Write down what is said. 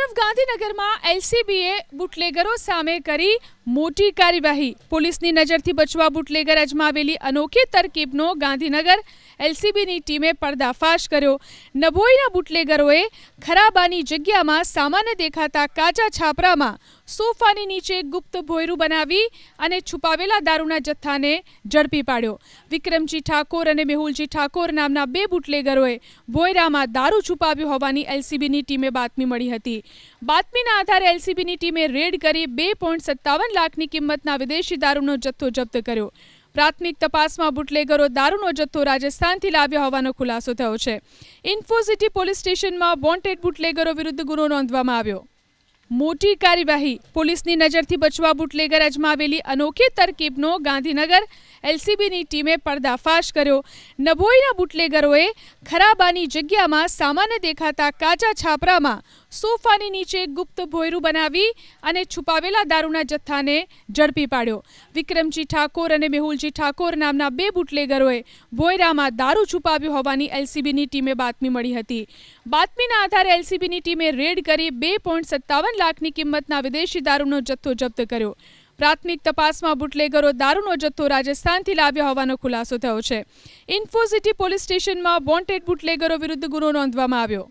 તરફ ગાંધીનગરમાં એલસીબીએ બુટલેગરો સામે કરી મોટી કાર્યવાહી। પોલીસની નજરથી બચવા બુટલેગર અજમાવેલી અનોખી તરકીબનો ગાંધીનગર એલસીબીની ટીમે પર્દાફાશ કર્યો। નભોઈના બુટલેગરોએ ખરાબાની જગ્યામાં સામાન્ય દેખાતા કાચા છાપરામાં સોફાની નીચે ગુપ્ત ભોંયરું બનાવી અને છુપાવેલા દારૂના જથ્થાને ઝડપી પાડ્યો। વિક્રમજી ઠાકોર અને મેહુલજી ઠાકોર નામના બે બુટલેગરોએ ભોંયરામાં દારૂ છુપાવ્યો હોવાની એલસીબીની ટીમે બાતમી મળી હતી। બાતમીના આધારે એલસીબીની ટીમે રેડ કરી 2.57 લાખની કિંમતના વિદેશી દારૂનો જથ્થો જપ્ત કર્યો। પ્રાથમિક તપાસમાં બુટલેગરો દારૂનો જથ્થો રાજસ્થાનથી લાવ્યા હોવાનો ખુલાસો થયો છે। ઇન્ફોસિટી પોલીસ સ્ટેશનમાં વોન્ટેડ બુટલેગરો વિરુદ્ધ ગુનો નોંધવામાં આવ્યો। મોટી કાર્યવાહી। પોલીસની નજરથી બચવા બુટલેગર અજમાવેલી અનોખી તરકીબનો ગાંધીનગર એલસીબીની ટીમે પર્દાફાશ કર્યો। નભોઈના બુટલેગરોએ ખરાબાની જગ્યામાં સામાન્ય દેખાતા કાચા છાપરામાં સોફાની નીચે ગુપ્ત ભોંયરું બનાવી અને છુપાવેલા દારૂના જથ્થાને ઝડપી પાડ્યો। વિક્રમજી ઠાકોર અને મેહુલજી ઠાકોર નામના બે બુટલેગરોએ ભોંયરામાં દારૂ છુપાવ્યો હોવાની એલસીબીની ટીમે બાતમી મળી હતી। બાતમીના આધારે એલસીબીની ટીમે રેડ કરી 2.57 લાખની કિંમતના વિદેશી દારૂનો જથ્થો જપ્ત કર્યો। પ્રાથમિક તપાસમાં બુટલેગરો દારૂનો જથ્થો રાજસ્થાનથી લાવ્યા હોવાનો ખુલાસો થયો છે। ઇન્ફોસિટી પોલીસ સ્ટેશનમાં વોન્ટેડ બુટલેગરો વિરુદ્ધ ગુનો નોંધવામાં આવ્યો।